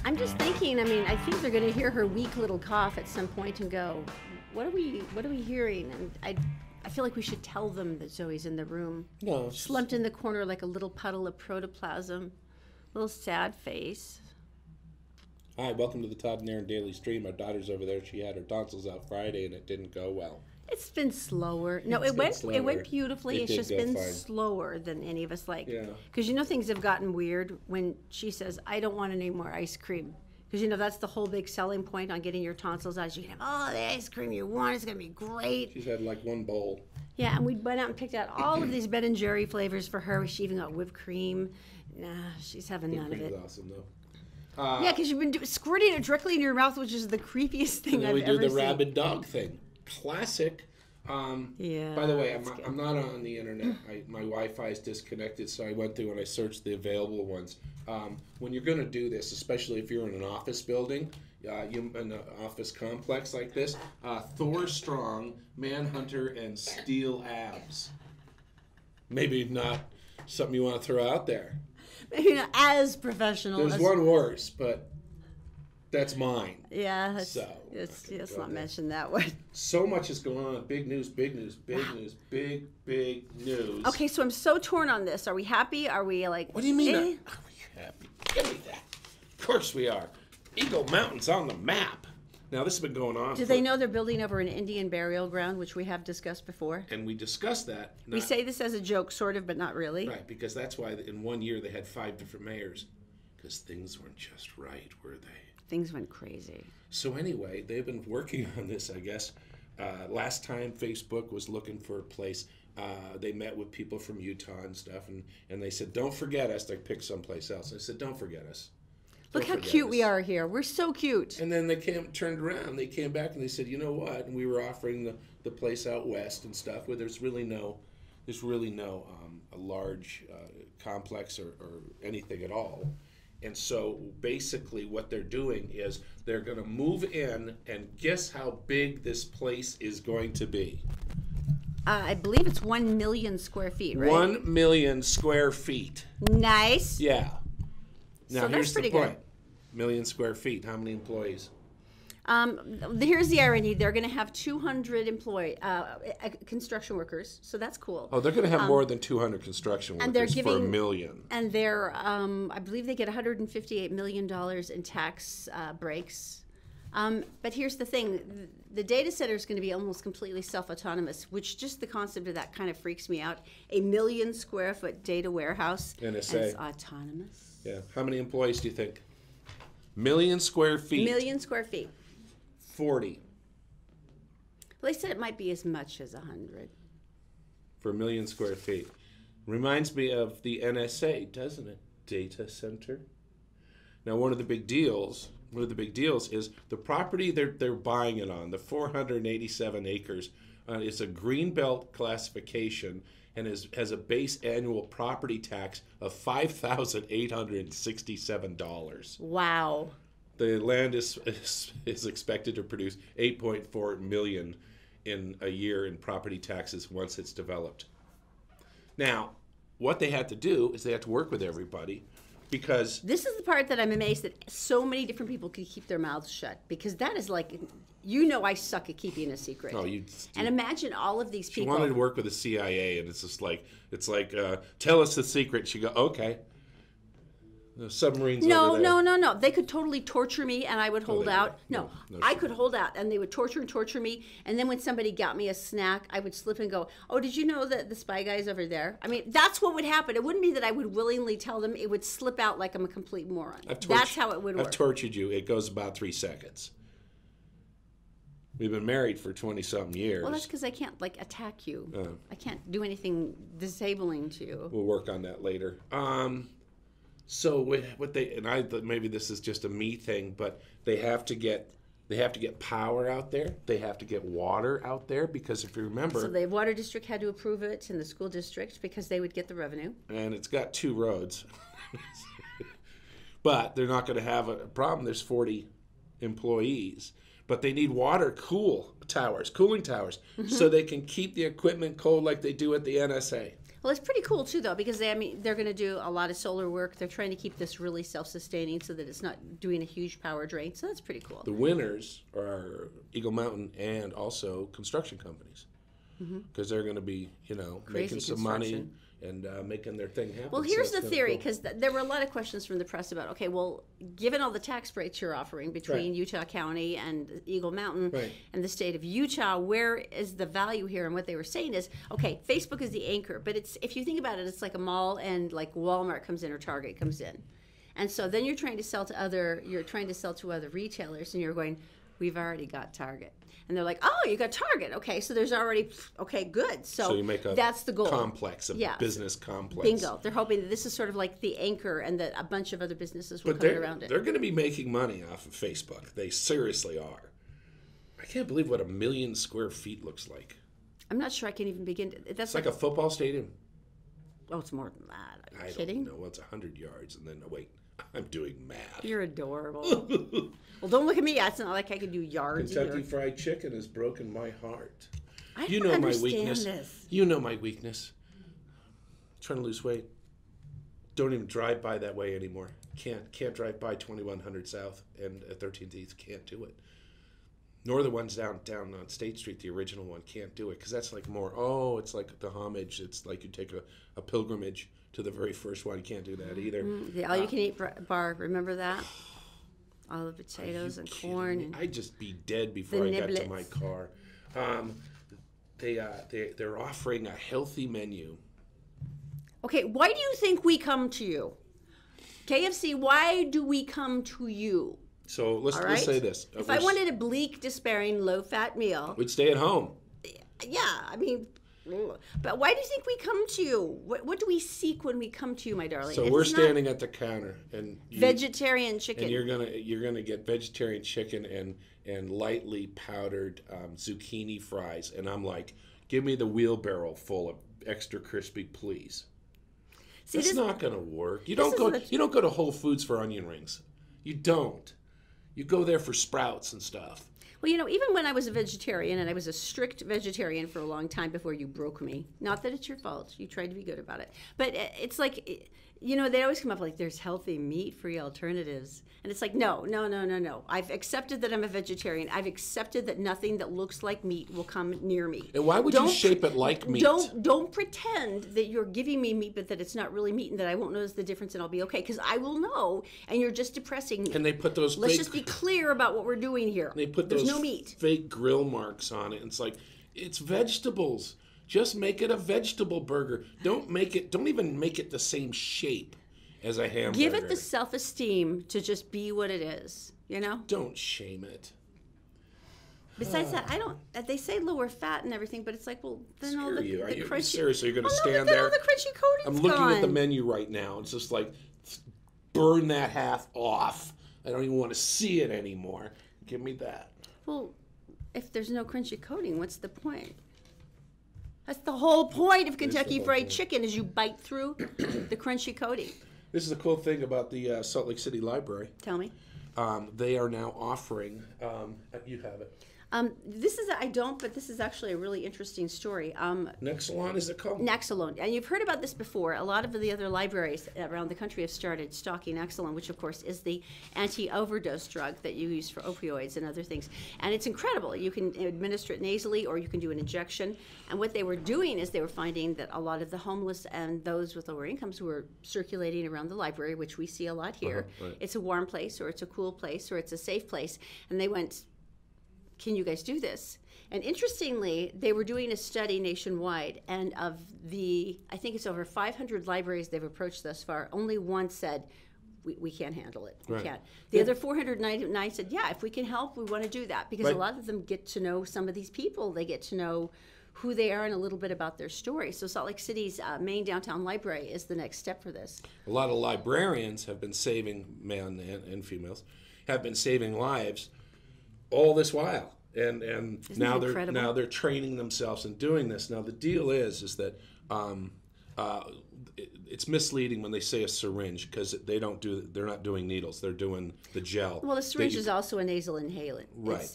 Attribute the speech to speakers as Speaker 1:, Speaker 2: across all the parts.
Speaker 1: I'm just thinking, I mean, I think they're going to hear her weak little cough at some point and go, what are we hearing? And I feel like we should tell them that Zoe's in the room.
Speaker 2: No.
Speaker 1: Slumped in the corner like a little puddle of protoplasm. Little sad face.
Speaker 2: Hi, welcome to the Todd and Erin Daily Stream. My daughter's over there. She had her tonsils out Friday and it didn't go well.
Speaker 1: It's been slower. No, it went beautifully. It's just been slower than any of us like.
Speaker 2: Yeah.
Speaker 1: Because things have gotten weird when she says, I don't want any more ice cream. Because that's the whole big selling point on getting your tonsils out. You can have all the ice cream you want. It's going to be great.
Speaker 2: She's had like one bowl.
Speaker 1: Yeah, and we went out and picked out all of these Ben & Jerry flavors for her. She even got whipped cream. Nah, she's having none of it.
Speaker 2: Whipped cream's awesome, though.
Speaker 1: Yeah, because you've been squirting it directly in your mouth, which is the creepiest thing I've ever seen.
Speaker 2: We do the rabid dog thing. Classic.
Speaker 1: Yeah.
Speaker 2: By the way, I'm not on the internet. My Wi-Fi is disconnected, so I went through and I searched the available ones. When you're going to do this, especially if you're in an office building, in an office complex like this, Thor Strong, Manhunter, and Steel Abs. Maybe not something you want to throw out there.
Speaker 1: Maybe not as professional.
Speaker 2: There's one worse, but that's mine.
Speaker 1: Yeah, let's not mention that one.
Speaker 2: So much is going on. Big news, big news, big news, big news.
Speaker 1: Okay, so I'm so torn on this. Are we happy? Are we like...
Speaker 2: What do you mean? Are we happy? Give me that. Of course we are. Eagle Mountain's on the map. Now, this has been going on.
Speaker 1: Do they know they're building over an Indian burial ground, which we have discussed before?
Speaker 2: And we discussed that.
Speaker 1: We say this as a joke, sort of, but not really.
Speaker 2: Right, because that's why in 1 year they had 5 different mayors. Because things weren't just right, were they?
Speaker 1: Things went crazy.
Speaker 2: So anyway, they've been working on this, I guess. Last time Facebook was looking for a place, they met with people from Utah and stuff, and they said, don't forget us. They picked someplace else. I said, don't forget us.
Speaker 1: Look how cute we are here. We're so cute.
Speaker 2: And then they turned around. They came back and they said, you know what? And we were offering the place out west and stuff where there's really no a large complex or anything at all. And so basically what they're doing is they're going to move in, and guess how big this place is going to be?
Speaker 1: I believe it's 1 million square feet, right?
Speaker 2: 1 million square feet.
Speaker 1: Nice.
Speaker 2: Yeah. Now
Speaker 1: so
Speaker 2: here's the point.
Speaker 1: Good.
Speaker 2: 1 million square feet. How many employees?
Speaker 1: Here's the irony. They're going to have 200 construction workers, so that's cool.
Speaker 2: Oh, they're going to have more than 200 construction workers for $1 million.
Speaker 1: And they're, I believe they get $158 million in tax breaks. But here's the thing. The data center is going to be almost completely self-autonomous, which just the concept of that kind of freaks me out. 1 million square foot data warehouse.
Speaker 2: NSA.
Speaker 1: And it's autonomous.
Speaker 2: Yeah. How many employees do you think? 1 million square feet.
Speaker 1: 1 million square feet.
Speaker 2: 40.
Speaker 1: Well, they said it might be as much as 100.
Speaker 2: For 1 million square feet. Reminds me of the NSA, doesn't it? Data center. Now, one of the big deals is the property they're buying it on, the 487 acres. It's a greenbelt classification and has a base annual property tax of $5,867.
Speaker 1: Wow.
Speaker 2: The land is expected to produce $8.4 million in a year in property taxes once it's developed. Now, what they had to do is they had to work with everybody, because
Speaker 1: this is the part that I'm amazed that so many different people could keep their mouths shut, because that is like, I suck at keeping a secret.
Speaker 2: Oh,
Speaker 1: and imagine all of these people.
Speaker 2: She wanted to work with the CIA, and it's just like tell us the secret. She go, okay. The submarines over there.
Speaker 1: No. They could totally torture me, and I would hold out. No, I could hold out, and they would torture me. And then when somebody got me a snack, I would slip and go, oh, did you know that the spy guy's over there? I mean, that's what would happen. It wouldn't be that I would willingly tell them. It would slip out like I'm a complete moron. That's how it would work.
Speaker 2: I've tortured you. It goes about 3 seconds. We've been married for 20-something years.
Speaker 1: Well, that's because I can't, attack you. I can't do anything disabling to you.
Speaker 2: We'll work on that later. So maybe this is just a me thing, but they have to get power out there. They have to get water out there, because if you remember,
Speaker 1: so the water district had to approve it, and the school district, because they would get the revenue.
Speaker 2: And it's got 2 roads, but they're not going to have a problem. There's 40 employees, but they need cooling towers, so they can keep the equipment cold like they do at the NSA.
Speaker 1: Well, it's pretty cool too, though, because they're going to do a lot of solar work. They're trying to keep this really self-sustaining so that it's not doing a huge power drain. So that's pretty cool.
Speaker 2: The winners are Eagle Mountain and also construction companies, because they're going to be, making some money and making their thing happen.
Speaker 1: Well, here's the theory, because there were a lot of questions from the press about, okay, well, given all the tax breaks you're offering between Utah County and Eagle Mountain and the state of Utah, where is the value here? And what they were saying is, okay, Facebook is the anchor, but if you think about it, it's like a mall, and like Walmart comes in or Target comes in. And so then you're trying to sell to other retailers, and you're going, we've already got Target. And they're like, oh, you got Target. Okay, so there's already, okay, good. So
Speaker 2: you make
Speaker 1: that's the goal.
Speaker 2: Complex, business complex.
Speaker 1: Bingo. They're hoping that this is sort of like the anchor, and that a bunch of other businesses will come around it.
Speaker 2: They're going to be making money off of Facebook. They seriously are. I can't believe what 1 million square feet looks like.
Speaker 1: I'm not sure I can even begin to.
Speaker 2: It's like a football stadium.
Speaker 1: Oh, it's more than that. Are you
Speaker 2: I
Speaker 1: kidding?
Speaker 2: don't know. Well, it's 100 yards, and then, wait, I'm doing math.
Speaker 1: You're adorable. Well, don't look at me. It's not like I can do yards.
Speaker 2: Kentucky Fried Chicken has broken my heart.
Speaker 1: I don't understand
Speaker 2: this. You know my weakness. Trying to lose weight. Don't even drive by that way anymore. Can't drive by 2100 South and 13th East. Can't do it. Nor the ones down on State Street, the original one. Can't do it because that's like more. Oh, it's like the homage. It's like you take a pilgrimage to the very first one. You can't do that either.
Speaker 1: The all-you-can-eat bar. Remember that? All the potatoes and corn. And
Speaker 2: I'd just be dead before I got to my car. They're offering a healthy menu.
Speaker 1: Okay, why do you think we come to you? KFC, why do we come to you?
Speaker 2: So let's say this.
Speaker 1: If I wanted a bleak, despairing, low-fat meal,
Speaker 2: we'd stay at home.
Speaker 1: Yeah, I mean, but why do you think we come to you? What do we seek when we come to you, my darling?
Speaker 2: So we're standing at the counter, and
Speaker 1: vegetarian chicken.
Speaker 2: And you're gonna get vegetarian chicken and lightly powdered zucchini fries, and I'm like, give me the wheelbarrow full of extra crispy, please. See, that's not gonna work. You don't go to Whole Foods for onion rings. You don't. You go there for Sprouts and stuff.
Speaker 1: Well, even when I was a vegetarian, and I was a strict vegetarian for a long time before you broke me, not that it's your fault. You tried to be good about it. But it's like, they always come up like, there's healthy meat-free alternatives. And it's like, no. I've accepted that I'm a vegetarian. I've accepted that nothing that looks like meat will come near me.
Speaker 2: And why would you shape it like meat?
Speaker 1: Don't pretend that you're giving me meat, but that it's not really meat, and that I won't notice the difference and I'll be okay, because I will know, and you're just depressing me.
Speaker 2: And they put those
Speaker 1: Let's just be clear about what we're doing here.
Speaker 2: They put
Speaker 1: There's
Speaker 2: those
Speaker 1: no meat.
Speaker 2: Fake grill marks on it. It's like, it's vegetables. Just make it a vegetable burger. Don't even make it the same shape as a hamburger.
Speaker 1: Give it the self-esteem to just be what it is,
Speaker 2: Don't shame it.
Speaker 1: Besides that, they say lower fat and everything, but it's like, well, then all the
Speaker 2: Are you
Speaker 1: crunchy...
Speaker 2: Seriously, you're going to stand
Speaker 1: then
Speaker 2: there?
Speaker 1: all the crunchy coating's
Speaker 2: I'm looking
Speaker 1: gone.
Speaker 2: at the menu right now. It's just like, burn that half off. I don't even want to see it anymore. Give me that.
Speaker 1: Well, if there's no crunchy coating, what's the point? That's the whole point of Kentucky Fried Chicken, is you bite through the crunchy coating.
Speaker 2: This is a cool thing about the Salt Lake City Library.
Speaker 1: Tell me.
Speaker 2: They are now offering, you have it.
Speaker 1: I don't, but this is actually a really interesting story.
Speaker 2: Nexalon, is it called?
Speaker 1: Nexalon. And you've heard about this before. A lot of the other libraries around the country have started stocking Nexalon, which of course is the anti-overdose drug that you use for opioids and other things. And it's incredible. You can administer it nasally, or you can do an injection. And what they were doing is they were finding that a lot of the homeless and those with lower incomes were circulating around the library, which we see a lot here.
Speaker 2: Right.
Speaker 1: It's a warm place, or it's a cool place, or it's a safe place. And they went, can you guys do this? And interestingly, they were doing a study nationwide, and of I think it's over 500 libraries they've approached thus far, only one said, we can't handle it. We can't. The other 499 said, yeah, if we can help, we want to do that. Because a lot of them get to know some of these people. They get to know who they are and a little bit about their story. So Salt Lake City's main downtown library is the next step for this.
Speaker 2: A lot of librarians have been saving, men and females, have been saving lives all this while, and now they're training themselves and doing this. Now the deal is that it's misleading when they say a syringe, because they're not doing needles, they're doing the gel.
Speaker 1: Well, a syringe is also a nasal inhalant.
Speaker 2: Right.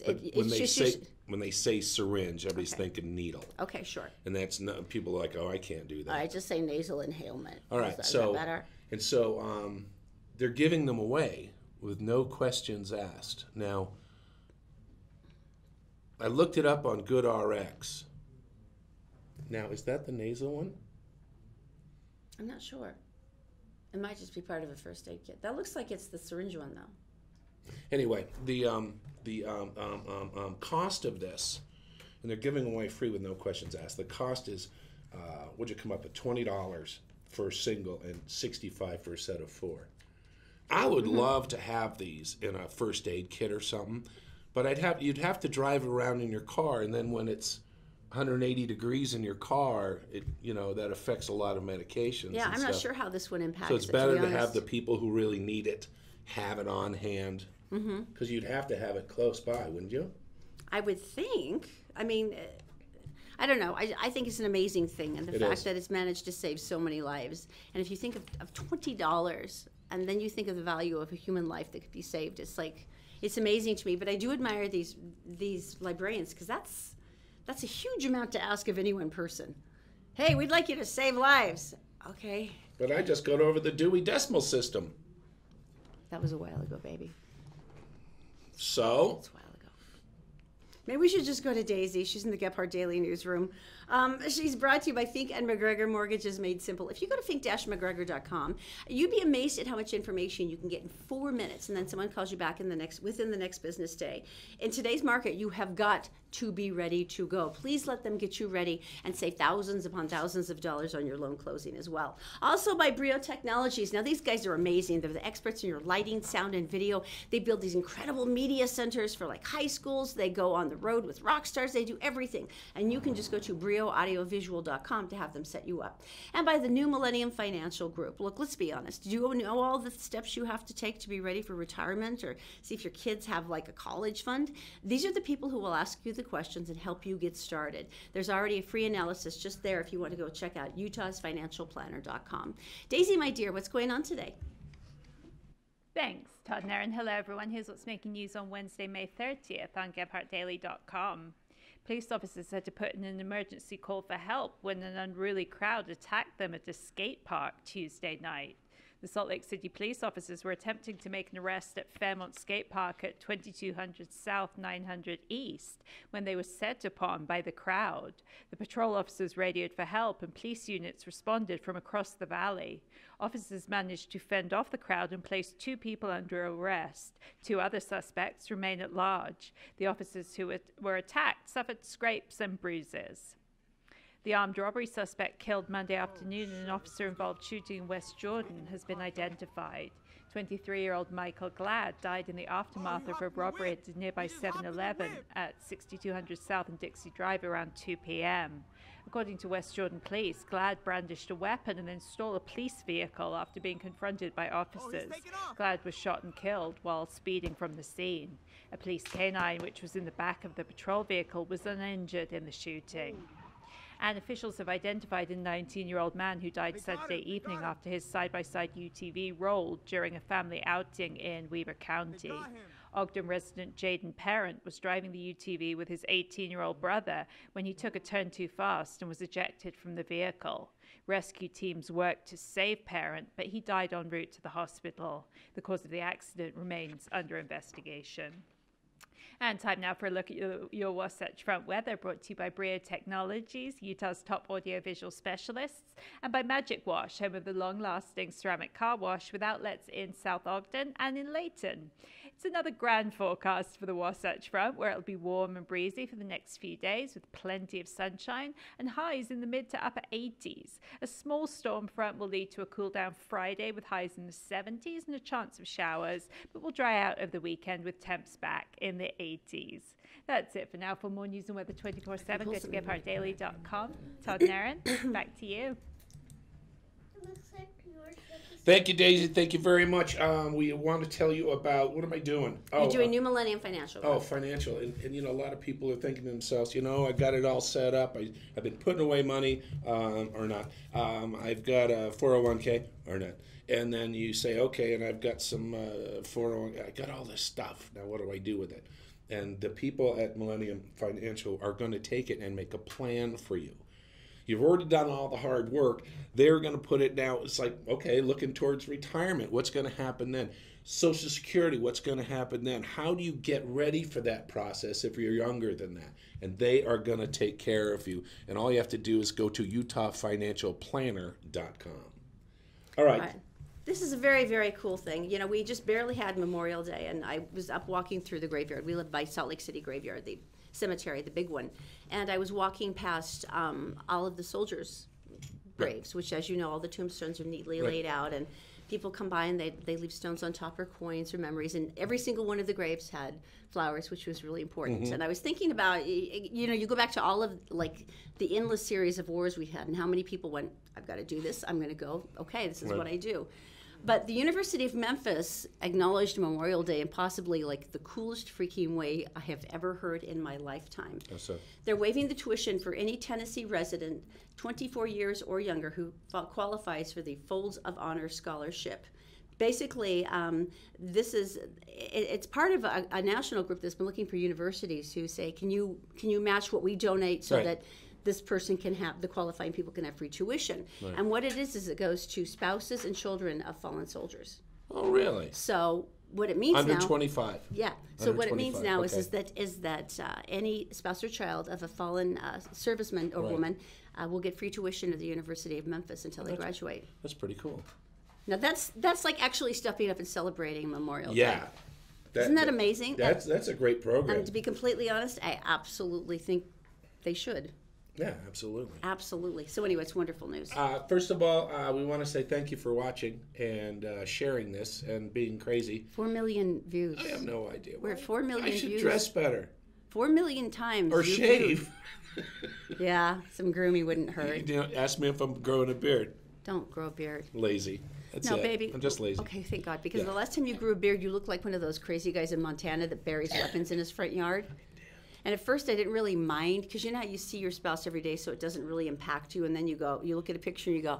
Speaker 2: When they say syringe, everybody's
Speaker 1: Okay.
Speaker 2: thinking needle.
Speaker 1: Okay, sure.
Speaker 2: And that's not, people are like, oh, I can't do that.
Speaker 1: I just say nasal inhalement.
Speaker 2: All right,
Speaker 1: Is that better?
Speaker 2: They're giving them away with no questions asked. Now, I looked it up on GoodRx. Now, is that the nasal one?
Speaker 1: I'm not sure. It might just be part of a first aid kit. That looks like it's the syringe one, though.
Speaker 2: Anyway, the cost of this, and they're giving away free with no questions asked. The cost is, would you come up at $20 for a single and $65 for a set of 4. I would love to have these in a first aid kit or something, but you'd have to drive around in your car, and then when it's 180 degrees in your car, that affects a lot of medications.
Speaker 1: Yeah,
Speaker 2: and
Speaker 1: I'm
Speaker 2: stuff.
Speaker 1: not sure how this one impacts.
Speaker 2: So it's
Speaker 1: it,
Speaker 2: better
Speaker 1: to
Speaker 2: to
Speaker 1: be
Speaker 2: have
Speaker 1: honest.
Speaker 2: the people who really need it have it on hand, because you'd have to have it close by, wouldn't you?
Speaker 1: I would think. I mean, I don't know. I think it's an amazing thing, and the fact that it's managed to save so many lives. And if you think of $20, and then you think of the value of a human life that could be saved, it's amazing to me. But I do admire these librarians, because that's a huge amount to ask of any one person. Hey, we'd like you to save lives. Okay.
Speaker 2: But I just got over the Dewey Decimal System.
Speaker 1: That was a while ago, baby.
Speaker 2: So?
Speaker 1: That's a while ago. Maybe we should just go to Daisy. She's in the Gephardt Daily newsroom. She's brought to you by Fink and McGregor Mortgages Made Simple. If you go to fink-mcgregor.com, you'd be amazed at how much information you can get in 4 minutes, and then someone calls you back within the next business day. In today's market, you have got to be ready to go. Please let them get you ready and save thousands upon thousands of dollars on your loan closing as well. Also by Brio Technologies. Now, these guys are amazing. They're the experts in your lighting, sound, and video. They build these incredible media centers for high schools. They go on the road with rock stars. They do everything. And you can just go to brioaudiovisual.com to have them set you up. And by the New Millennium Financial Group. Look, let's be honest. Do you know all the steps you have to take to be ready for retirement, or see if your kids have a college fund? These are the people who will ask you the questions and help you get started. There's already a free analysis just there if you want to go check out utahsfinancialplanner.com. Daisy, my dear, what's going on today?
Speaker 3: Thanks, Todd and Erin. Hello, everyone. Here's what's making news on Wednesday, May 30th on GephardtDaily.com. Police officers had to put in an emergency call for help when an unruly crowd attacked them at a skate park Tuesday night. The Salt Lake City police officers were attempting to make an arrest at Fairmont Skate Park at 2200 South 900 East when they were set upon by the crowd. The patrol officers radioed for help, and police units responded from across the valley. Officers managed to fend off the crowd and place 2 people under arrest. 2 other suspects remain at large. The officers who were attacked suffered scrapes and bruises. The armed robbery suspect killed Monday afternoon in an officer-involved shooting in West Jordan has been identified. 23-year-old Michael Glad died in the aftermath of a robbery at a nearby 7-Eleven at 6200 South and Dixie Drive around 2 p.m. According to West Jordan police, Glad brandished a weapon and then stole a police vehicle after being confronted by officers. Glad was shot and killed while speeding from the scene. A police canine, which was in the back of the patrol vehicle, was uninjured in the shooting. And officials have identified a 19-year-old man who died Saturday evening after his side-by-side UTV rolled during a family outing in Weber County. Ogden resident Jaden Parent was driving the UTV with his 18-year-old brother when he took a turn too fast and was ejected from the vehicle. Rescue teams worked to save Parent, but he died en route to the hospital. The cause of the accident remains under investigation. And time now for a look at your Wasatch Front weather, brought to you by Brio Technologies, Utah's top audiovisual specialists, and by Magic Wash, home of the long-lasting ceramic car wash with outlets in South Ogden and in Layton. It's another grand forecast for the Wasatch Front, where it'll be warm and breezy for the next few days with plenty of sunshine and highs in the mid to upper 80s. A small storm front will lead to a cool down Friday with highs in the 70s and a chance of showers, but will dry out over the weekend with temps back in the 80s. That's it for now. For more news and weather 24/7, go to GephardtDaily.com. Todd and Erin, back to you.
Speaker 2: Thank you, Daisy. Thank you very much. We want to tell you about, what am I doing?
Speaker 1: You're doing New Millennium Financial.
Speaker 2: Oh, financial. And a lot of people are thinking to themselves, I got it all set up. I've been putting away money, or not. I've got a 401k, or not. And then you say, okay, and I've got some 401k. I got all this stuff. Now, what do I do with it? And the people at Millennium Financial are going to take it and make a plan for you. You've already done all the hard work. They're going to put it now. It's like, okay, looking towards retirement. What's going to happen then? Social Security, what's going to happen then? How do you get ready for that process if you're younger than that? And they are going to take care of you. And all you have to do is go to utahfinancialplanner.com. All right.
Speaker 1: This is a very, very cool thing. You know, we just barely had Memorial Day, and I was up walking through the graveyard. We live by Salt Lake City Graveyard, the cemetery, the big one. And I was walking past all of the soldiers' graves, which, as you know, all the tombstones are neatly laid out. And people come by and they leave stones on top or coins or memories. And every single one of the graves had flowers, which was really important. And I was thinking about, you know, you go back to all of, like, the endless series of wars we had and how many people went, I've got to do this, I'm going to go, okay, this is what I do. But the University of Memphis acknowledged Memorial Day in possibly like the coolest freaking way I have ever heard in my lifetime.
Speaker 2: So?
Speaker 1: They're waiving the tuition for any Tennessee resident 24 years or younger who qualifies for the Folds of Honor Scholarship. Basically, it's part of a national group that's been looking for universities who say, can you match what we donate so that this person can have, the qualifying people can have free tuition. And what it is it goes to spouses and children of fallen soldiers.
Speaker 2: Oh, really?
Speaker 1: So what it means
Speaker 2: Under
Speaker 1: now,
Speaker 2: 25.
Speaker 1: Yeah. So
Speaker 2: Under
Speaker 1: what it means
Speaker 2: 25,
Speaker 1: now
Speaker 2: okay.
Speaker 1: is that any spouse or child of a fallen serviceman or woman will get free tuition at the University of Memphis until they graduate.
Speaker 2: That's pretty cool.
Speaker 1: Now that's like actually stepping up and celebrating Memorial Day.
Speaker 2: Yeah.
Speaker 1: Isn't that amazing?
Speaker 2: That's a great program.
Speaker 1: And to be completely honest, I absolutely think they should.
Speaker 2: Yeah, absolutely.
Speaker 1: Absolutely. So anyway, it's wonderful news.
Speaker 2: First of all, we want to say thank you for watching and sharing this and being crazy.
Speaker 1: 4 million views.
Speaker 2: I have no idea.
Speaker 1: We're at 4 million views.
Speaker 2: I should dress better.
Speaker 1: 4 million times.
Speaker 2: Or shave.
Speaker 1: Yeah, some grooming wouldn't hurt.
Speaker 2: You know, ask me if I'm growing a beard.
Speaker 1: Don't grow a beard.
Speaker 2: Lazy. That's
Speaker 1: No,
Speaker 2: it.
Speaker 1: baby.
Speaker 2: I'm just lazy.
Speaker 1: Okay, thank God. Because the last time you grew a beard, you looked like one of those crazy guys in Montana that buries weapons in his front yard. And at first I didn't really mind, because you know how you see your spouse every day, so it doesn't really impact you. And then you look at a picture and you go,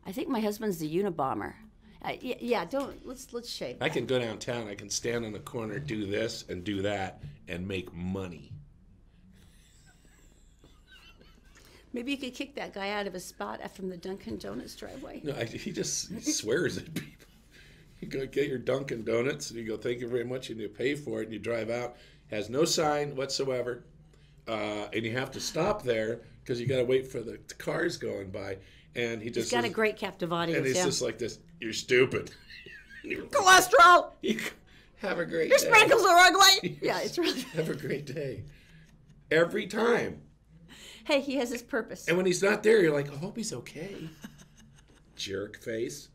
Speaker 1: I think my husband's the Unabomber. Let's shave.
Speaker 2: I can go downtown. I can stand in the corner, do this and do that, and make money.
Speaker 1: Maybe you could kick that guy out of his spot from the Dunkin' Donuts driveway.
Speaker 2: No, he swears at people. You go get your Dunkin' Donuts, and you go, thank you very much, and you pay for it, and you drive out. Has no sign whatsoever, and you have to stop there because you got to wait for the cars going by. And he's
Speaker 1: got a great captive audience.
Speaker 2: And he's just like this. You're stupid.
Speaker 1: Cholesterol.
Speaker 2: Have a great
Speaker 1: Your
Speaker 2: day.
Speaker 1: sprinkles are ugly. Yeah, it's really.
Speaker 2: Have a great day. Every time.
Speaker 1: Hey, he has his purpose.
Speaker 2: And when he's not there, you're like, I hope he's okay. Jerk face.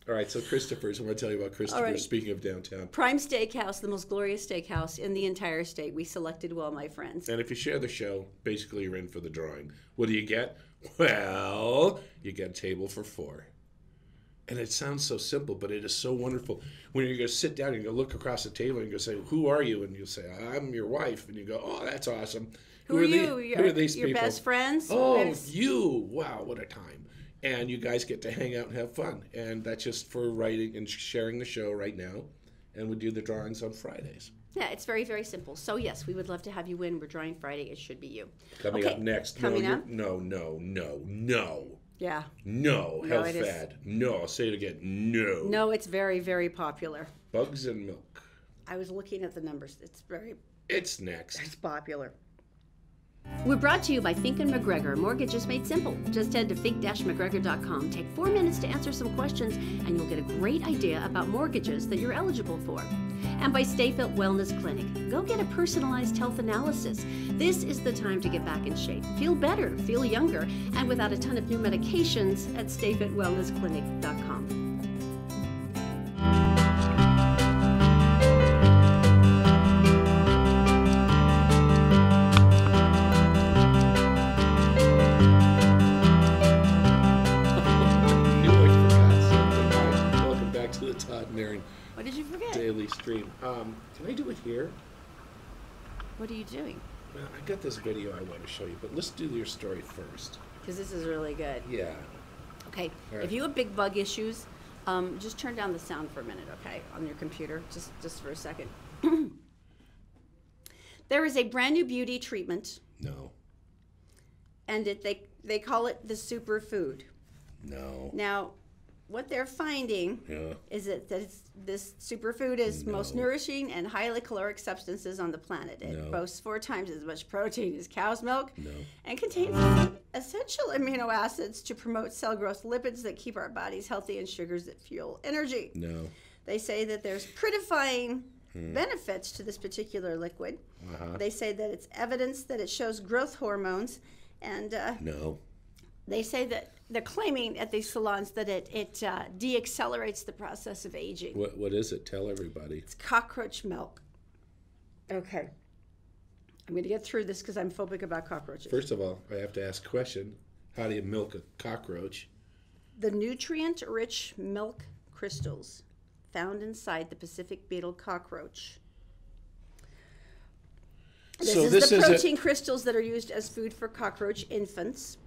Speaker 2: All right, so Christopher's. I want to tell you about Christopher.
Speaker 1: Right.
Speaker 2: Speaking of downtown.
Speaker 1: Prime Steakhouse, the most glorious steakhouse in the entire state. We selected well, my friends.
Speaker 2: And if you share the show, basically you're in for the drawing. What do you get? Well, you get a table for 4. And it sounds so simple, but it is so wonderful. When you're going to sit down and you go look across the table and you go say, who are you? And you'll say, I'm your wife. And you go, oh, that's awesome.
Speaker 1: Who are you?
Speaker 2: Who are these
Speaker 1: your
Speaker 2: people?
Speaker 1: Best friends?
Speaker 2: Oh, you. Wow, what a time. And you guys get to hang out and have fun. And that's just for writing and sharing the show right now. And we do the drawings on Fridays.
Speaker 1: Yeah, it's very, very simple. So, yes, we would love to have you win. We're drawing Friday. It should be you.
Speaker 2: Coming up next.
Speaker 1: Coming up?
Speaker 2: No.
Speaker 1: Yeah.
Speaker 2: No, health fad. No, I'll say it again. No.
Speaker 1: No, it's very, very popular.
Speaker 2: Bugs and milk.
Speaker 1: I was looking at the numbers.
Speaker 2: It's next.
Speaker 1: It's popular. We're brought to you by Fink & McGregor. Mortgages made simple. Just head to fink-mcgregor.com. Take 4 minutes to answer some questions, and you'll get a great idea about mortgages that you're eligible for. And by Stay Fit Wellness Clinic. Go get a personalized health analysis. This is the time to get back in shape. Feel better, feel younger, and without a ton of new medications at stayfitwellnessclinic.com.
Speaker 2: Todd and Erin.
Speaker 1: What did you forget?
Speaker 2: Daily stream. Can I do it here?
Speaker 1: What are you doing?
Speaker 2: Well, I got this video I want to show you, but let's do your story first.
Speaker 1: Because this is really good.
Speaker 2: Yeah.
Speaker 1: Okay.
Speaker 2: All right.
Speaker 1: If you have big bug issues, just turn down the sound for a minute, okay, on your computer, just for a second. There is a brand new beauty treatment,
Speaker 2: No.
Speaker 1: and they call it the superfood.
Speaker 2: No.
Speaker 1: Now, what they're finding is that this superfood is most nourishing and highly caloric substances on the planet. It boasts 4 times as much protein as cow's milk and contains essential amino acids to promote cell growth, lipids that keep our bodies healthy, and sugars that fuel energy.
Speaker 2: No.
Speaker 1: They say that there's prettifying benefits to this particular liquid. They say that it's evidence that it shows growth hormones, and
Speaker 2: No.
Speaker 1: they say that they're claiming at these salons that it de-accelerates the process of aging.
Speaker 2: What is it? Tell everybody.
Speaker 1: It's cockroach milk. Okay. I'm going to get through this because I'm phobic about cockroaches.
Speaker 2: First of all, I have to ask a question. How do you milk a cockroach?
Speaker 1: The nutrient-rich milk crystals found inside the Pacific beetle cockroach. This is the protein crystals that are used as food for cockroach infants.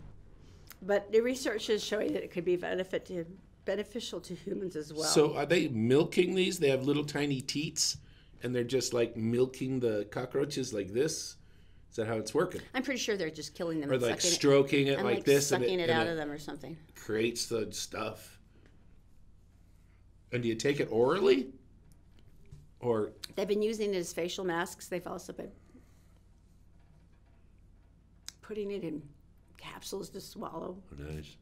Speaker 1: But the research is showing that it could be beneficial to humans as well.
Speaker 2: So are they milking these? They have little tiny teats, and they're just like milking the cockroaches like this? Is that how it's working?
Speaker 1: I'm pretty sure they're just killing them.
Speaker 2: Or
Speaker 1: and
Speaker 2: like
Speaker 1: sucking
Speaker 2: stroking it
Speaker 1: and
Speaker 2: like this?
Speaker 1: Sucking it out of them or something.
Speaker 2: Creates the stuff. And do you take it orally? Or
Speaker 1: they've been using it as facial masks. They've also been putting it in capsules to swallow.
Speaker 2: Nice.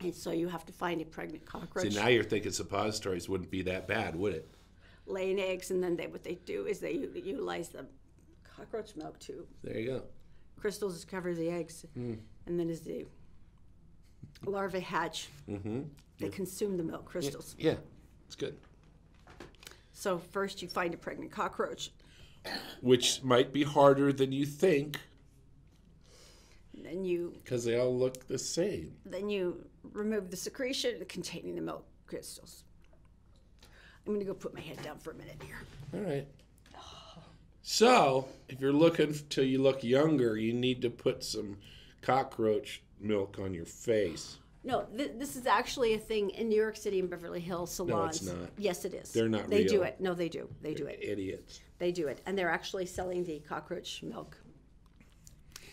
Speaker 1: And so you have to find a pregnant cockroach.
Speaker 2: See, now you're thinking suppositories wouldn't be that bad, would it?
Speaker 1: Laying eggs, and then what they do is they utilize the cockroach milk to.
Speaker 2: There you go.
Speaker 1: Crystals cover the eggs, and then as the larvae hatch, they consume the milk crystals.
Speaker 2: Yeah, it's good.
Speaker 1: So first you find a pregnant cockroach.
Speaker 2: Which might be harder than you think.
Speaker 1: Then you...
Speaker 2: Because they all look the same.
Speaker 1: Then you remove the secretion containing the milk crystals. I'm going to go put my head down for a minute here.
Speaker 2: All right. So, if you're looking till you look younger, you need to put some cockroach milk on your face.
Speaker 1: No, this is actually a thing in New York City and Beverly Hills salons.
Speaker 2: No, it's not.
Speaker 1: Yes, it is.
Speaker 2: They're not
Speaker 1: They
Speaker 2: real.
Speaker 1: do it. No, they do. They do it.
Speaker 2: Idiots.
Speaker 1: They do it. And they're actually selling the cockroach milk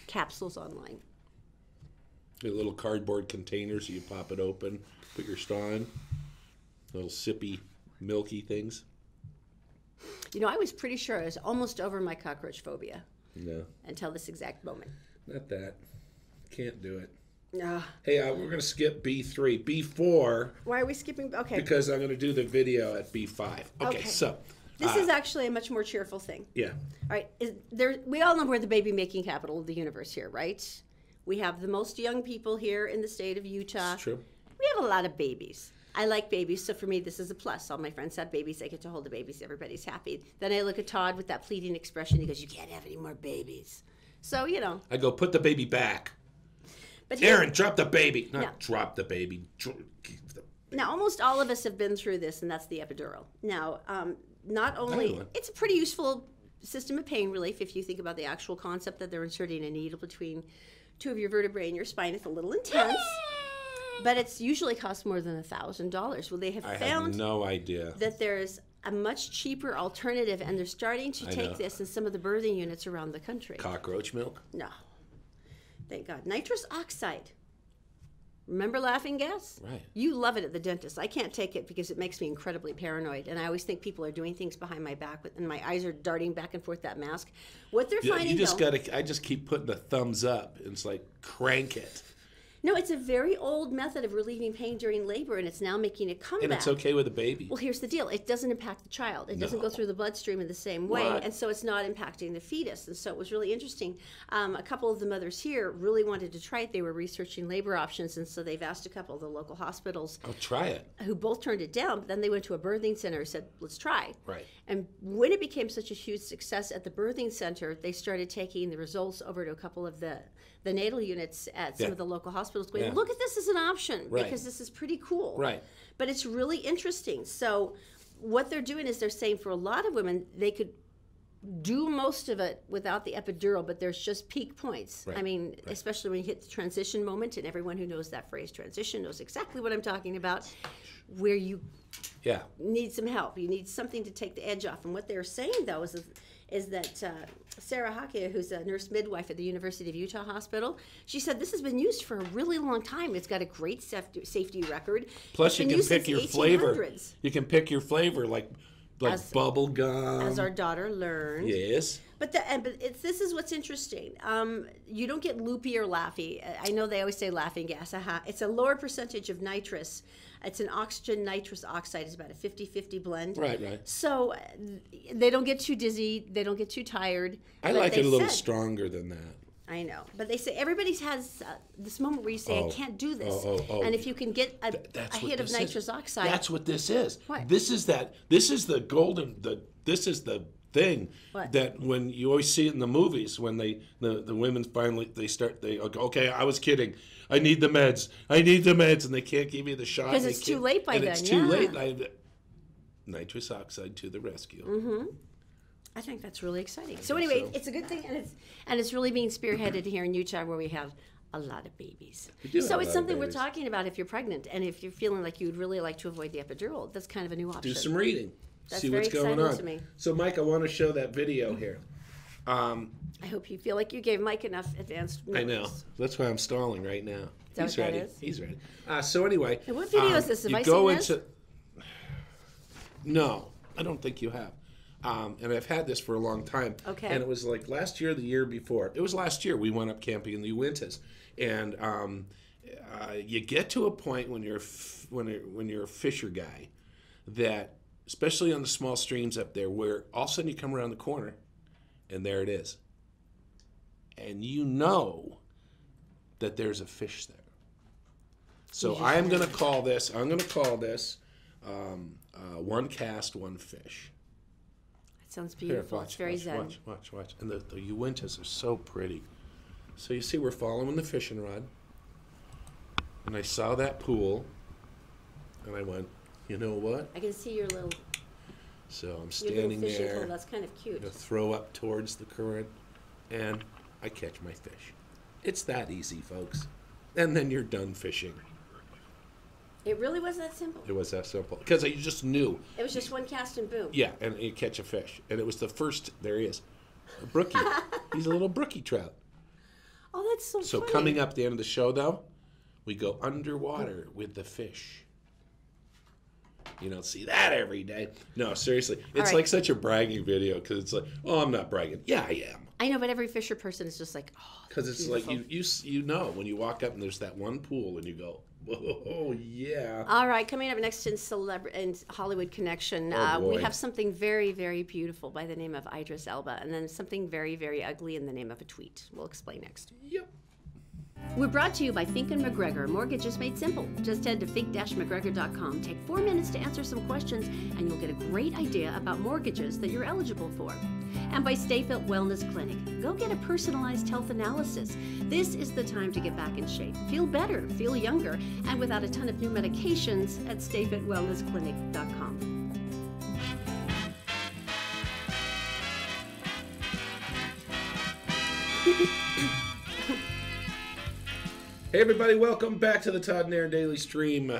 Speaker 1: capsules online.
Speaker 2: The little cardboard containers, so you pop it open, put your straw in. Little sippy, milky things.
Speaker 1: You know, I was pretty sure I was almost over my cockroach phobia.
Speaker 2: No.
Speaker 1: Until this exact moment.
Speaker 2: Not that. Can't do it.
Speaker 1: No.
Speaker 2: Hey, we're going to skip B3. B4.
Speaker 1: Why are we skipping? Okay.
Speaker 2: Because I'm going to do the video at B5. Okay. So.
Speaker 1: This is actually a much more cheerful thing.
Speaker 2: Yeah.
Speaker 1: All right. We all know we're the baby-making capital of the universe here, right? We have the most young people here in the state of Utah.
Speaker 2: That's true.
Speaker 1: We have a lot of babies. I like babies, so for me, this is a plus. All my friends have babies. I get to hold the babies. Everybody's happy. Then I look at Todd with that pleading expression. He goes, "You can't have any more babies." So, you know.
Speaker 2: I go, "Put the baby back."
Speaker 1: But
Speaker 2: Erin, drop the baby. Not drop the baby.
Speaker 1: Now, almost all of us have been through this, and that's the epidural. Now, not only, it's a pretty useful system of pain relief if you think about the actual concept that they're inserting a needle between 2 of your vertebrae and your spine. It's a little intense, but it's usually costs more than $1,000. Well, they have found
Speaker 2: no idea
Speaker 1: that there's a much cheaper alternative, and they're starting to take this in some of the birthing units around the country.
Speaker 2: Cockroach milk?
Speaker 1: No. Thank God. Nitrous oxide. Remember laughing gas?
Speaker 2: Right.
Speaker 1: You love it at the dentist. I can't take it because it makes me incredibly paranoid, and I always think people are doing things behind my back, and my eyes are darting back and forth that mask. What they're finding,
Speaker 2: I just keep putting the thumbs up. It's like, crank it.
Speaker 1: No, it's a very old method of relieving pain during labor, and it's now making a comeback.
Speaker 2: And it's okay with a baby.
Speaker 1: Well, here's the deal. It doesn't impact the child. It doesn't go through the bloodstream in the same way, and so it's not impacting the fetus. And so it was really interesting. A couple of the mothers here really wanted to try it. They were researching labor options, and so they've asked a couple of the local hospitals.
Speaker 2: Oh, try it.
Speaker 1: Who both turned it down, but then they went to a birthing center and said, let's try.
Speaker 2: Right.
Speaker 1: And when it became such a huge success at the birthing center, they started taking the results over to a couple of the natal units at some of the local hospitals going, look at this as an option because this is pretty cool.
Speaker 2: Right.
Speaker 1: But it's really interesting. So what they're doing is they're saying for a lot of women, they could do most of it without the epidural, but there's just peak points.
Speaker 2: Right.
Speaker 1: I mean, especially when you hit the transition moment, and everyone who knows that phrase transition knows exactly what I'm talking about, where you need some help. You need something to take the edge off. And what they're saying, though, is is that Sarah Hakia, who's a nurse midwife at the University of Utah Hospital, she said this has been used for a really long time. It's got a great safety record.
Speaker 2: Plus, you can pick your flavor. You can pick your flavor, like bubble gum.
Speaker 1: As our daughter learned.
Speaker 2: Yes.
Speaker 1: But this is what's interesting. You don't get loopy or laughy. I know they always say laughing gas. It's a lower percentage of nitrous. It's an oxygen nitrous oxide. It's about a 50-50 blend.
Speaker 2: Right.
Speaker 1: So they don't get too dizzy. They don't get too tired.
Speaker 2: I like it a little stronger than that.
Speaker 1: I know. But they say everybody has this moment where you say, I can't do this. And if you can get a hit of nitrous oxide.
Speaker 2: That's what this is.
Speaker 1: What?
Speaker 2: This is the golden, this is the thing that when you always see it in the movies, when the women finally, okay, I was kidding. I need the meds, and they can't give you the shot.
Speaker 1: Because it's too late by then,
Speaker 2: it's too late. Nitrous oxide to the rescue.
Speaker 1: Mm-hmm. I think that's really exciting. So anyway, it's a good thing, and it's really being spearheaded here in Utah, where we have a lot of babies. So it's something we're talking about if you're pregnant, and if you're feeling like you would really like to avoid the epidural. That's kind of a new option.
Speaker 2: Do some reading.
Speaker 1: That's
Speaker 2: see what's going on.
Speaker 1: to me.
Speaker 2: So, Mike, I want to show that video here.
Speaker 1: I hope you feel like you gave Mike enough advanced notice.
Speaker 2: I know. That's why I'm stalling right now.
Speaker 1: He's ready.
Speaker 2: He's ready. So anyway.
Speaker 1: And what video is this? Have I
Speaker 2: seen
Speaker 1: this?
Speaker 2: No, I don't think you have. And I've had this for a long time.
Speaker 1: Okay.
Speaker 2: And it was like last year, the year before. It was last year we went up camping in the Uintas, and you get to a point when you're a fisher guy, that especially on the small streams up there, where all of a sudden you come around the corner, and there it is, and you know that there's a fish there. So I'm going to call this. One cast, one fish.
Speaker 1: Sounds beautiful.
Speaker 2: Here,
Speaker 1: it's very zen.
Speaker 2: Watch. And the Uintas are so pretty. So you see, we're following the fishing rod. And I saw that pool. And I went, you know what?
Speaker 1: I can see your little
Speaker 2: So I'm standing
Speaker 1: fishing
Speaker 2: there.
Speaker 1: pole. That's kind of cute.
Speaker 2: Throw up towards the current. And I catch my fish. It's that easy, folks. And then you're done fishing.
Speaker 1: It really was that simple.
Speaker 2: It was that simple. Because I just knew.
Speaker 1: It was just one cast and boom.
Speaker 2: Yeah, and you catch a fish. And it was the first, there he is, a brookie. He's a little brookie trout.
Speaker 1: Oh, that's so funny.
Speaker 2: So coming up the end of the show, though, we go underwater with the fish. You don't see that every day. No, seriously. It's like such a bragging video, because it's like, oh, I'm not bragging. Yeah, I am.
Speaker 1: I know, but every fisher person is just like, oh,
Speaker 2: because it's beautiful. Like you know when you walk up and there's that one pool and you go, oh yeah.
Speaker 1: All right, coming up next in Hollywood Connection, we have something very, very beautiful by the name of Idris Elba, and then something very, very ugly in the name of a tweet. We'll explain next.
Speaker 2: Yep.
Speaker 1: We're brought to you by Fink & McGregor. Mortgages made simple. Just head to fink-mcgregor.com. Take 4 minutes to answer some questions, and you'll get a great idea about mortgages that you're eligible for. And by Stayfit Wellness Clinic. Go get a personalized health analysis. This is the time to get back in shape. Feel better, feel younger, and without a ton of new medications at stayfitwellnessclinic.com.
Speaker 2: Hey everybody, welcome back to the Todd and Erin Daily Stream.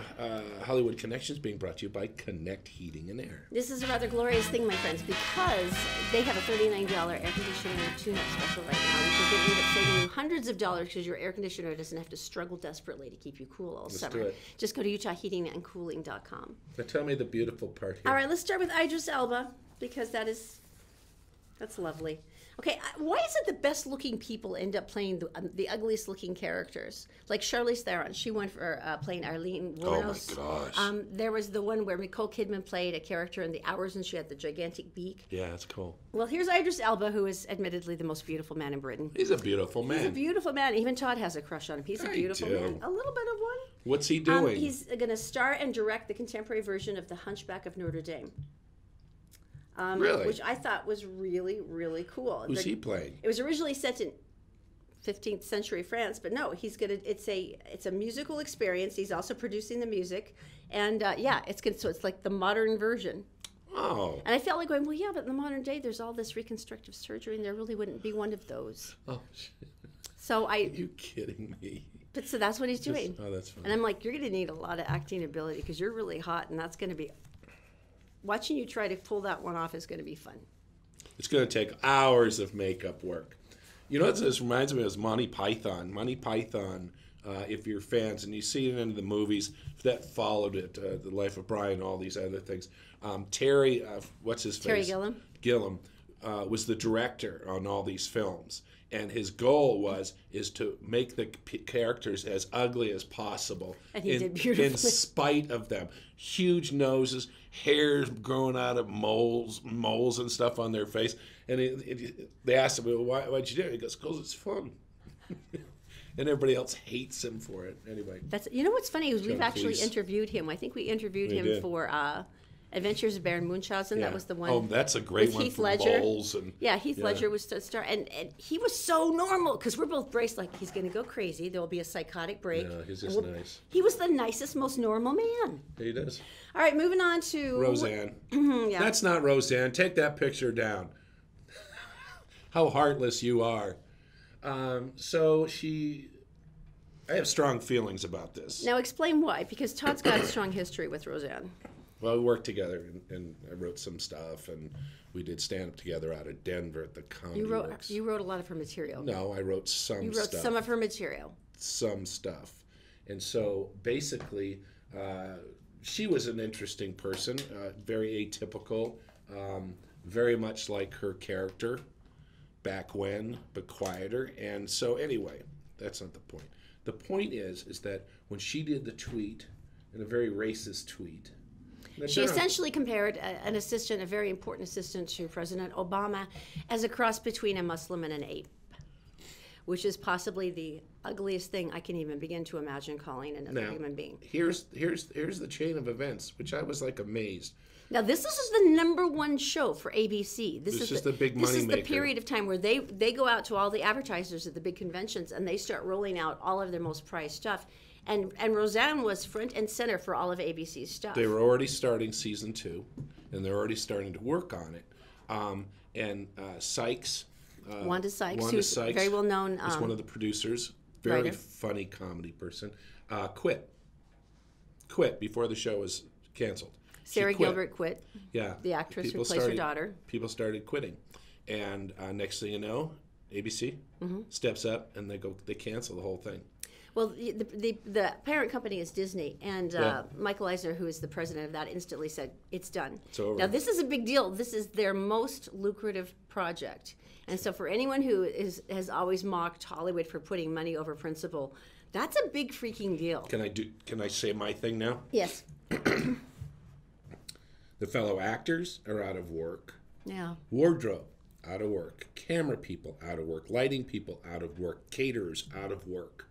Speaker 2: Hollywood Connections being brought to you by Connect Heating and Air.
Speaker 1: This is a rather glorious thing, my friends, because they have a $39 air conditioner tune-up special right now, which is going to end up saving you hundreds of dollars because your air conditioner doesn't have to struggle desperately to keep you cool all summer.
Speaker 2: Do it.
Speaker 1: Just go to UtahHeatingandCooling.com.
Speaker 2: Now tell me the beautiful part here.
Speaker 1: All right, let's start with Idris Elba, because that's lovely. Okay, why is it the best-looking people end up playing the ugliest-looking characters? Like Charlize Theron, she went for playing Arlene Wuornos.
Speaker 2: Oh, my gosh.
Speaker 1: There was the one where Nicole Kidman played a character in The Hours, and she had the gigantic beak.
Speaker 2: Yeah, that's cool.
Speaker 1: Well, here's Idris Elba, who is admittedly the most beautiful man in Britain.
Speaker 2: He's a beautiful man.
Speaker 1: He's a beautiful man. Even Todd has a crush on him. He's a beautiful man. A little bit of one.
Speaker 2: What's he doing?
Speaker 1: He's going to star and direct the contemporary version of The Hunchback of Notre Dame.
Speaker 2: Really?
Speaker 1: Which I thought was really, really cool.
Speaker 2: Who's he playing?
Speaker 1: It was originally set in 15th century France, but no, it's a musical experience. He's also producing the music, and so it's like the modern version.
Speaker 2: Oh.
Speaker 1: And I felt like going, well, yeah, but in the modern day, there's all this reconstructive surgery, and there really wouldn't be one of those.
Speaker 2: Oh, shit.
Speaker 1: So
Speaker 2: Are you kidding me?
Speaker 1: But so that's what he's doing.
Speaker 2: Oh, that's fun.
Speaker 1: And I'm like, you're going to need a lot of acting ability because you're really hot, and that's going to be. Watching you try to pull that one off is going to be fun.
Speaker 2: It's going to take hours of makeup work. You know what this reminds me of is Monty Python. Monty Python, if you're fans, and you see it in the movies that followed it, The Life of Brian, all these other things. Terry, what's his face?
Speaker 1: Terry Gilliam.
Speaker 2: Gilliam was the director on all these films. And his goal is to make the characters as ugly as possible.
Speaker 1: And he did beautifully.
Speaker 2: In spite of them. Huge noses, hairs growing out of moles and stuff on their face. And they asked him, well, why'd you do it? He goes, because it's fun. And everybody else hates him for it. Anyway.
Speaker 1: You know what's funny is we've actually interviewed him. I think we interviewed him for Adventures of Baron Munchausen.
Speaker 2: Yeah.
Speaker 1: That was the one.
Speaker 2: Oh, that's a great one.
Speaker 1: Heath
Speaker 2: for
Speaker 1: Ledger.
Speaker 2: Bowles and
Speaker 1: Heath Ledger was to start, and he was so normal because we're both braced like he's going to go crazy. There will be a psychotic break.
Speaker 2: Yeah, he's just nice.
Speaker 1: He was the nicest, most normal man.
Speaker 2: He does.
Speaker 1: All right, moving on to
Speaker 2: Roseanne.
Speaker 1: Yeah.
Speaker 2: That's not Roseanne. Take that picture down. How heartless you are. I have strong feelings about this.
Speaker 1: Now explain why, because Todd's got a strong history with Roseanne.
Speaker 2: Well, we worked together, and I wrote some stuff, and we did stand-up together out of Denver at the Comedy Works.
Speaker 1: You wrote a lot of her material.
Speaker 2: No, I wrote some stuff.
Speaker 1: You wrote some of her material.
Speaker 2: Some stuff. And so, basically, she was an interesting person, very atypical, very much like her character back when, but quieter. And so, anyway, that's not the point. The point is that when she did the tweet, and a very racist tweet,
Speaker 1: she essentially compared an assistant, a very important assistant to President Obama, as a cross between a Muslim and an ape, which is possibly the ugliest thing I can even begin to imagine calling another human being.
Speaker 2: Here's the chain of events, which I was like amazed.
Speaker 1: Now, this is the #1 show for ABC. This is the big money maker. This is the period of time where they go out to all the advertisers at the big conventions and they start rolling out all of their most prized stuff. And Roseanne was front and center for all of ABC's stuff.
Speaker 2: They were already starting season 2, and they're already starting to work on it. Sykes,
Speaker 1: Wanda Sykes, who's very well known,
Speaker 2: is one of the producers. Very funny comedy person. Quit before the show was canceled.
Speaker 1: Sarah Gilbert quit.
Speaker 2: Yeah,
Speaker 1: the actress who plays her daughter.
Speaker 2: People started quitting, and next thing you know, ABC steps up and they cancel the whole thing.
Speaker 1: Well, the parent company is Disney, and Michael Eisner, who is the president of that, instantly said, it's done.
Speaker 2: It's over.
Speaker 1: Now, this is a big deal. This is their most lucrative project. And so for anyone who has always mocked Hollywood for putting money over principle, that's a big freaking deal.
Speaker 2: Can I say my thing now?
Speaker 1: Yes.
Speaker 2: The fellow actors are out of work.
Speaker 1: Yeah.
Speaker 2: Wardrobe, out of work. Camera people, out of work. Lighting people, out of work. Caterers, out of work.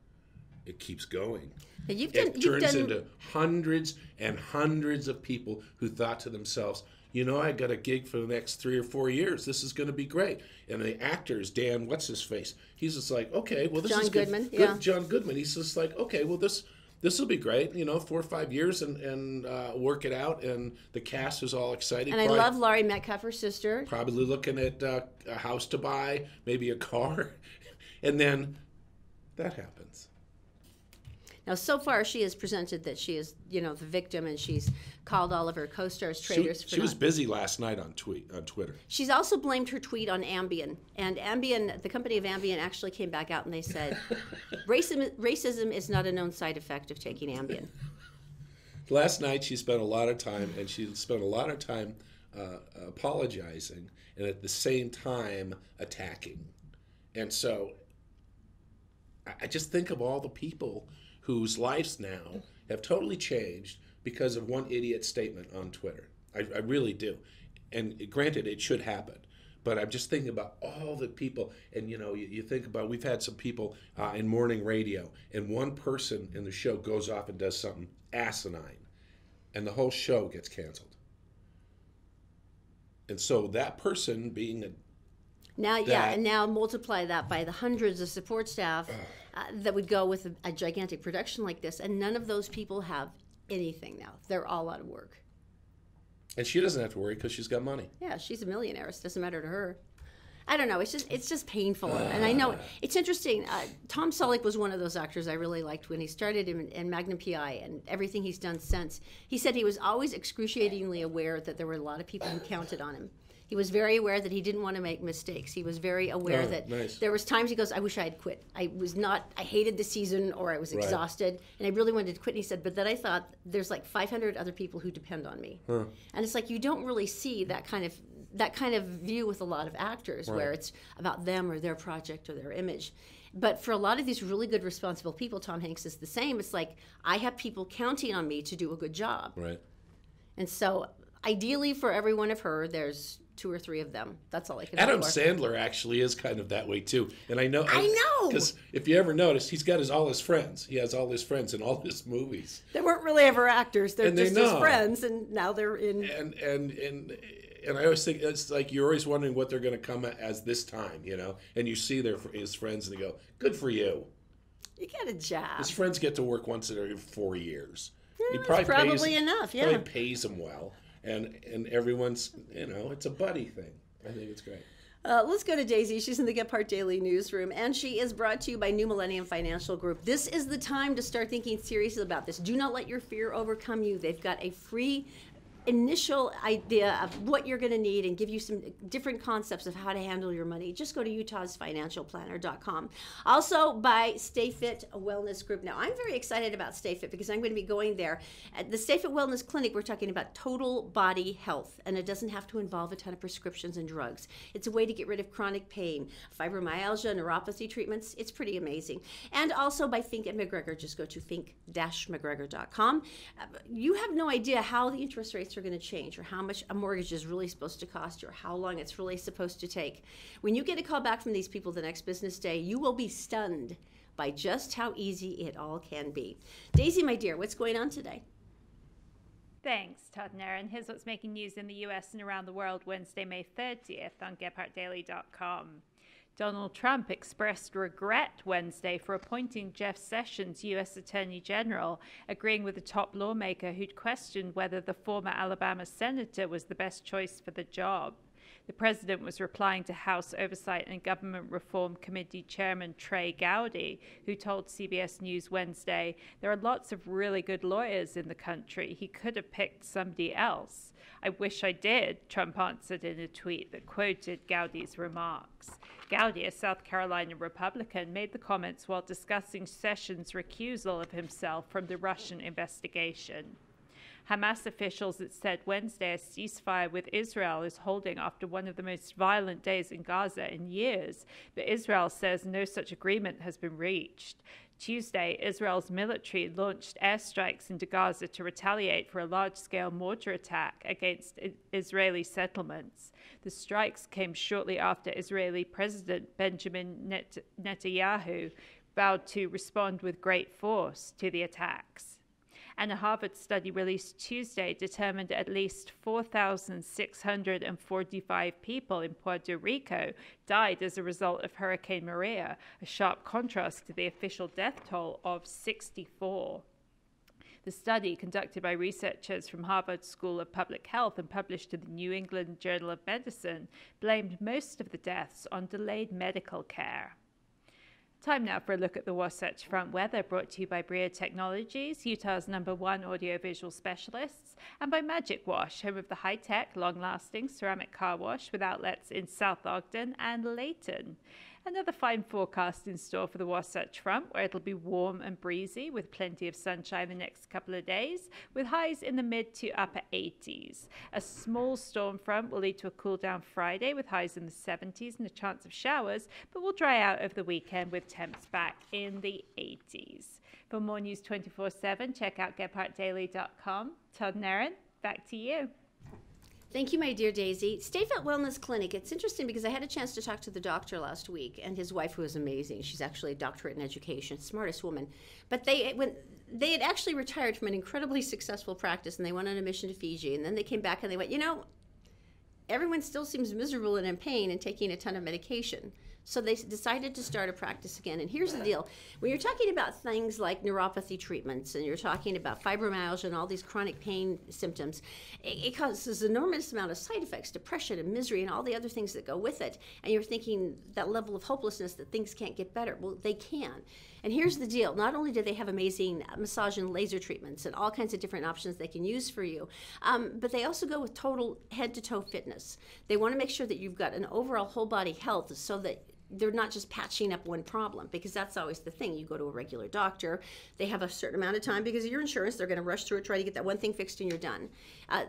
Speaker 2: It keeps going. It turns into hundreds and hundreds of people who thought to themselves, I got a gig for the next 3 or 4 years. This is going to be great. And the actors, Dan, what's his face? He's just like, okay, well, this is good.
Speaker 1: John Goodman, yeah.
Speaker 2: John Goodman. He's just like, okay, well, this will be great. 4 or 5 years and work it out. And the cast is all excited.
Speaker 1: And I love Laurie Metcalf, her sister.
Speaker 2: Probably looking at a house to buy, maybe a car. And then that happens.
Speaker 1: Now, so far, she has presented that she is, the victim, and she's called all of her co-stars traitors.
Speaker 2: She was busy last night on Twitter.
Speaker 1: She's also blamed her tweet on Ambien. And Ambien, the company of Ambien, actually came back out and they said, racism is not a known side effect of taking Ambien.
Speaker 2: Last night, she spent a lot of time, apologizing, and at the same time attacking. And so, I just think of all the people whose lives now have totally changed because of one idiot statement on Twitter. I really do. And granted, it should happen. But I'm just thinking about all the people, and you think about, we've had some people in morning radio, and one person in the show goes off and does something asinine, and the whole show gets canceled. And so that person being
Speaker 1: and now multiply that by the hundreds of support staff that would go with a gigantic production like this, and none of those people have anything now. They're all out of work.
Speaker 2: And she doesn't have to worry because she's got money.
Speaker 1: Yeah, she's a millionaire. It doesn't matter to her. I don't know. It's just painful. And I know it's interesting. Tom Selleck was one of those actors I really liked when he started in Magnum P.I. and everything he's done since. He said he was always excruciatingly aware that there were a lot of people who counted on him. He was very aware that he didn't want to make mistakes. He was very aware that there was times he goes, I wish I had quit. I hated the season, or I was exhausted, and I really wanted to quit. And he said, but then I thought, there's like 500 other people who depend on me. And it's like, you don't really see that kind of view with a lot of actors, where it's about them or their project or their image. But for a lot of these really good, responsible people, Tom Hanks is the same. It's like, I have people counting on me to do a good job.
Speaker 2: Right.
Speaker 1: And so ideally for every one of her, there's 2 or 3 of them. That's all I can
Speaker 2: Adam
Speaker 1: for.
Speaker 2: Sandler actually is kind of that way too. And I know.
Speaker 1: Because
Speaker 2: if you ever notice, he's got all his friends. He has all his friends in all his movies.
Speaker 1: They weren't really ever actors. They're just his friends, and now they're in.
Speaker 2: And I always think it's like you're always wondering what they're going to come as this time, And you see his friends, and they go, "Good for you."
Speaker 1: You get a job.
Speaker 2: His friends get to work once every 4 years.
Speaker 1: He probably enough. Yeah.
Speaker 2: Probably pays them well, and everyone's it's a buddy thing. I think it's great.
Speaker 1: Let's go to Daisy. She's in the Gephardt Daily newsroom, and she is brought to you by New Millennium Financial Group. This is the time to start thinking seriously about this. Do not let your fear overcome you. They've got a free initial idea of what you're going to need and give you some different concepts of how to handle your money. Just go to utahsfinancialplanner.com. Also by Stay Fit Wellness Group. Now, I'm very excited about Stay Fit because I'm going to be going there. At the Stay Fit Wellness Clinic, we're talking about total body health, and it doesn't have to involve a ton of prescriptions and drugs. It's a way to get rid of chronic pain, fibromyalgia, neuropathy treatments. It's pretty amazing. And also by Fink and McGregor. Just go to fink-mcgregor.com. You have no idea how the interest rates are going to change, or how much a mortgage is really supposed to cost you, or how long it's really supposed to take. When you get a call back from these people the next business day, you will be stunned by just how easy it all can be. Daisy, my dear, what's going on today?
Speaker 3: Thanks, Todd and Erin. Here's what's making news in the US and around the world Wednesday, May 30th on GephartDaily.com. Donald Trump expressed regret Wednesday for appointing Jeff Sessions U.S. Attorney General, agreeing with a top lawmaker who'd questioned whether the former Alabama senator was the best choice for the job. The president was replying to House Oversight and Government Reform Committee Chairman Trey Gowdy, who told CBS News Wednesday, "There are lots of really good lawyers in the country. He could have picked somebody else. I wish I did," Trump answered in a tweet that quoted Gowdy's remarks. Gowdy, a South Carolina Republican, made the comments while discussing Sessions' recusal of himself from the Russian investigation. Hamas officials had said Wednesday a ceasefire with Israel is holding after one of the most violent days in Gaza in years, but Israel says no such agreement has been reached. Tuesday, Israel's military launched airstrikes into Gaza to retaliate for a large-scale mortar attack against Israeli settlements. The strikes came shortly after Israeli President Benjamin Netanyahu vowed to respond with great force to the attacks. And a Harvard study released Tuesday determined at least 4,645 people in Puerto Rico died as a result of Hurricane Maria, a sharp contrast to the official death toll of 64. The study, conducted by researchers from Harvard School of Public Health and published in the New England Journal of Medicine, blamed most of the deaths on delayed medical care. Time now for a look at the Wasatch Front weather, brought to you by Brio Technologies, Utah's #1 audiovisual specialists, and by Magic Wash, home of the high-tech, long-lasting ceramic car wash with outlets in South Ogden and Layton. Another fine forecast in store for the Wasatch Front, where it'll be warm and breezy with plenty of sunshine the next couple of days, with highs in the mid to upper 80s. A small storm front will lead to a cool down Friday with highs in the 70s and a chance of showers, but will dry out over the weekend with temps back in the 80s. For more news 24/7, check out GephartDaily.com. Todd and Erin, back to you.
Speaker 1: Thank you, my dear Daisy. Stay Fit Wellness Clinic. It's interesting because I had a chance to talk to the doctor last week, and his wife, who is amazing. She's actually a doctorate in education, smartest woman. But they had actually retired from an incredibly successful practice, and they went on a mission to Fiji, and then they came back and they went, everyone still seems miserable and in pain and taking a ton of medication. So they decided to start a practice again. And here's the deal. When you're talking about things like neuropathy treatments and you're talking about fibromyalgia and all these chronic pain symptoms, it causes an enormous amount of side effects, depression and misery and all the other things that go with it. And you're thinking that level of hopelessness that things can't get better. Well, they can. And here's the deal. Not only do they have amazing massage and laser treatments and all kinds of different options they can use for you, but they also go with total head-to-toe fitness. They want to make sure that you've got an overall whole body health so that they're not just patching up one problem, because that's always the thing. You go to a regular doctor, they have a certain amount of time because of your insurance, they're going to rush through it, try to get that one thing fixed, and you're done.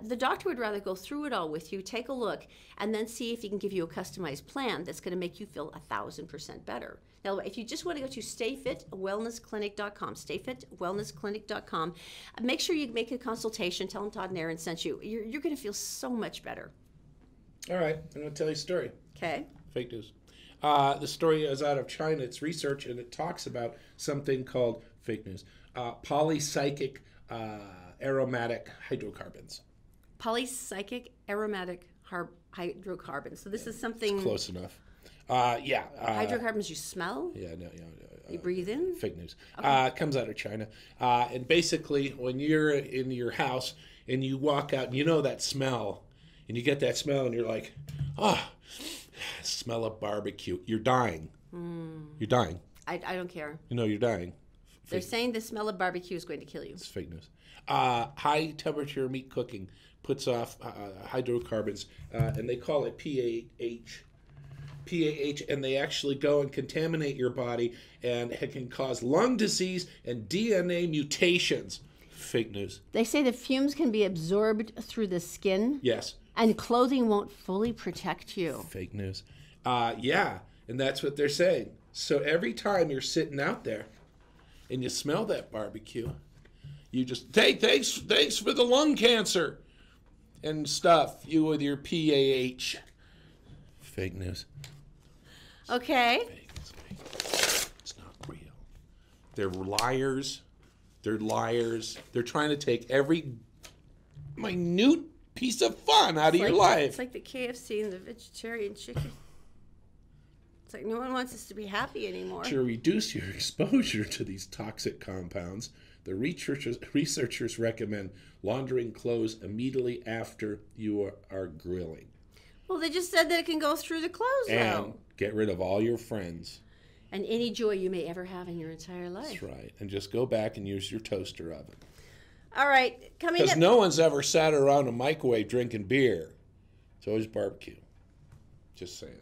Speaker 1: The doctor would rather go through it all with you, take a look, and then see if he can give you a customized plan that's going to make you feel 1,000% better. Now, if you just want to go to stayfitwellnessclinic.com, stayfitwellnessclinic.com, make sure you make a consultation, tell them Todd and Erin sent you. You're going to feel so much better.
Speaker 2: All right, I'm going to tell you a story.
Speaker 1: Okay.
Speaker 2: Fake news. The story is out of China. It's research, and it talks about something called fake news. Polycyclic aromatic hydrocarbons.
Speaker 1: Polycyclic aromatic hydrocarbons. So this is something...
Speaker 2: Close enough.
Speaker 1: Hydrocarbons you smell?
Speaker 2: Yeah, no.
Speaker 1: You breathe in?
Speaker 2: Fake news.
Speaker 1: Okay.
Speaker 2: Comes out of China. And basically, when you're in your house and you walk out and you know that smell, and you get that smell and you're like, smell of barbecue. You're dying. You're dying.
Speaker 1: I don't care.
Speaker 2: You know you're dying.
Speaker 1: They're saying the smell of barbecue is going to kill you.
Speaker 2: It's fake news. High temperature meat cooking puts off hydrocarbons, and they call it PAH. And they actually go and contaminate your body, and it can cause lung disease and DNA mutations. Fake news.
Speaker 1: They say the fumes can be absorbed through the skin.
Speaker 2: Yes.
Speaker 1: And clothing won't fully protect you.
Speaker 2: Fake news. Yeah, and that's what they're saying. So every time you're sitting out there and you smell that barbecue, you just, hey, thanks for the lung cancer and stuff, you with your PAH. Fake news.
Speaker 1: Okay.
Speaker 2: It's not real. They're liars. They're liars. They're trying to take every minute piece of fun out of your life.
Speaker 1: It's like the KFC and the vegetarian chicken. It's like no one wants us to be happy anymore.
Speaker 2: To reduce your exposure to these toxic compounds, the researchers recommend laundering clothes immediately after you are grilling.
Speaker 1: Well, they just said that it can go through the clothes,
Speaker 2: And get rid of all your friends.
Speaker 1: And any joy you may ever have in your entire life.
Speaker 2: That's right. And just go back and use your toaster oven.
Speaker 1: All right, coming up.
Speaker 2: Because no one's ever sat around a microwave drinking beer. It's always barbecue. Just saying.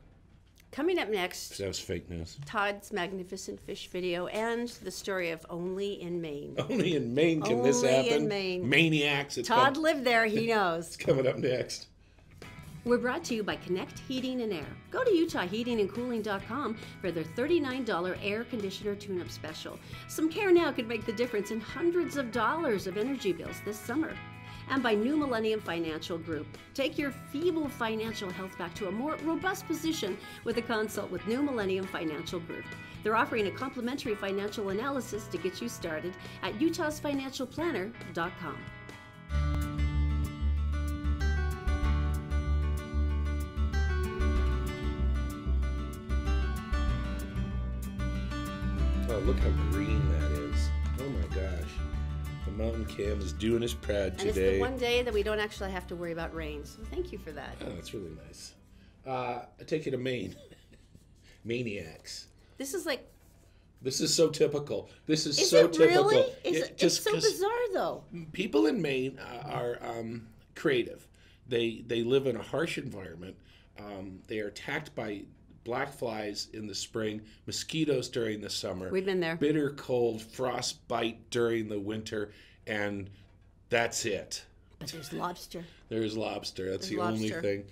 Speaker 1: Coming up next.
Speaker 2: That was fake news.
Speaker 1: Todd's magnificent fish video and the story of Only in Maine.
Speaker 2: Only in Maine can this happen.
Speaker 1: Only in Maine.
Speaker 2: Maniacs.
Speaker 1: Todd lived there. He knows.
Speaker 2: It's coming up next.
Speaker 1: We're brought to you by Connect Heating and Air. Go to UtahHeatingandCooling.com for their $39 air conditioner tune-up special. Some care now could make the difference in hundreds of dollars of energy bills this summer. And by New Millennium Financial Group. Take your feeble financial health back to a more robust position with a consult with New Millennium Financial Group. They're offering a complimentary financial analysis to get you started at UtahsFinancialPlanner.com.
Speaker 2: Oh, look how green that is. Oh my gosh. The mountain cam is doing us proud today.
Speaker 1: And it's the one day that we don't actually have to worry about rain. So thank you for that.
Speaker 2: Oh, that's really nice. I take you to Maine. Maniacs.
Speaker 1: This is like...
Speaker 2: This is so typical. This is
Speaker 1: Is
Speaker 2: so
Speaker 1: it
Speaker 2: typical.
Speaker 1: really?
Speaker 2: Yeah,
Speaker 1: It's so bizarre, though.
Speaker 2: People in Maine are creative. They live in a harsh environment. They are attacked by black flies in the spring, mosquitoes during the summer.
Speaker 1: We've been there.
Speaker 2: Bitter cold, frostbite during the winter, and that's it.
Speaker 1: But there's lobster.
Speaker 2: There's lobster. That's
Speaker 1: There's
Speaker 2: the only
Speaker 1: lobster.
Speaker 2: thing.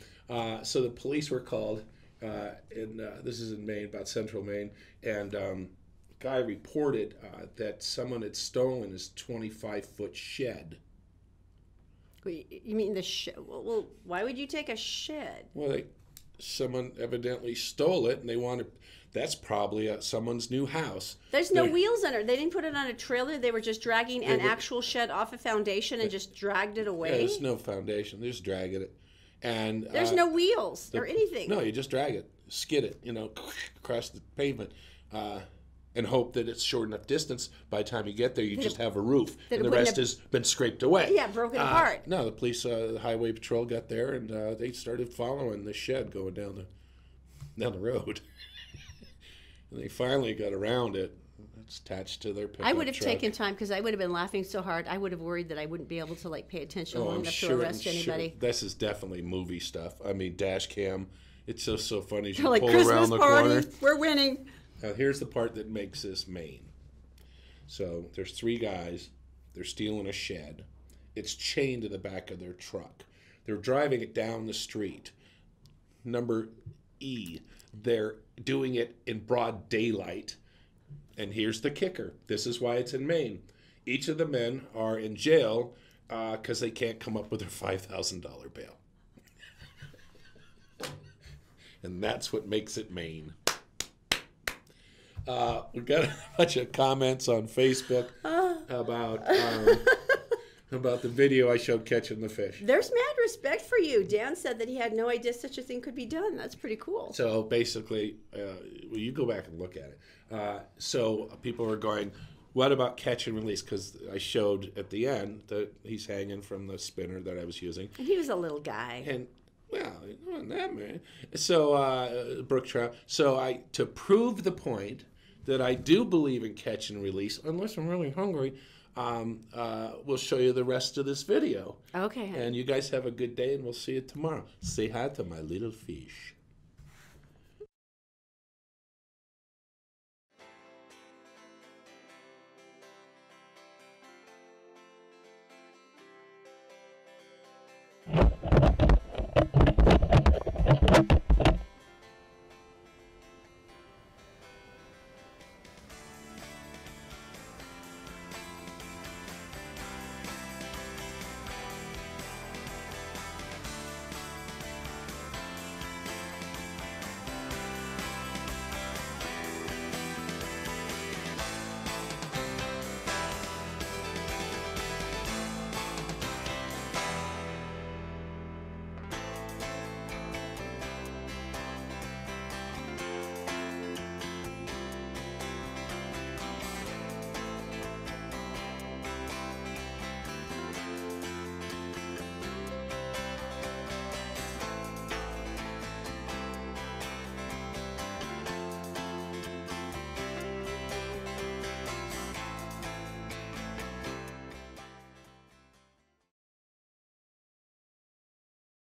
Speaker 2: So the police were called, this is in Maine, about central Maine, and guy reported that someone had stolen his 25-foot shed.
Speaker 1: Wait, you mean the shed? Well, why would you take a shed?
Speaker 2: Well, someone evidently stole it, and they wanted. That's probably someone's new house.
Speaker 1: There's no wheels on it. They didn't put it on a trailer. They were just dragging an actual shed off a foundation and just dragged it away.
Speaker 2: Yeah, there's no foundation. They're just dragging it, and
Speaker 1: there's no wheels or anything.
Speaker 2: No, you just drag it. skid it, across the pavement, and hope that it's short enough distance. By the time you get there, you just have a roof, and the rest has been scraped away.
Speaker 1: Yeah, broken apart.
Speaker 2: No, the police, the highway patrol got there, and they started following the shed going down the road. And they finally got around it. It's attached to their pickup
Speaker 1: I would have
Speaker 2: truck.
Speaker 1: taken time because I would have been laughing so hard. I would have worried that I wouldn't be able to pay attention long enough to arrest anybody.
Speaker 2: This is definitely movie stuff. I mean, dash cam. It's so funny. You
Speaker 1: Like
Speaker 2: pull
Speaker 1: Christmas
Speaker 2: around the
Speaker 1: party,
Speaker 2: corner.
Speaker 1: we're winning.
Speaker 2: Now, here's the part that makes this Maine. So there's 3 guys. They're stealing a shed. It's chained to the back of their truck. They're driving it down the street. Number E, they're doing it in broad daylight. And here's the kicker. This is why it's in Maine. Each of the men are in jail because they can't come up with their $5,000 bail. And that's what makes it Maine. We've got a bunch of comments on Facebook about the video I showed catching the fish.
Speaker 1: There's mad respect for you. Dan said that he had no idea such a thing could be done. That's pretty cool.
Speaker 2: So basically, you go back and look at it. So people are going, what about catch and release? Because I showed at the end that he's hanging from the spinner that I was using.
Speaker 1: And he was a little guy.
Speaker 2: And, well, not that man. So, brook trout. So to prove the point that I do believe in catch and release, unless I'm really hungry, we'll show you the rest of this video.
Speaker 1: Okay.
Speaker 2: And you guys have a good day, and we'll see you tomorrow. Say hi to my little fish.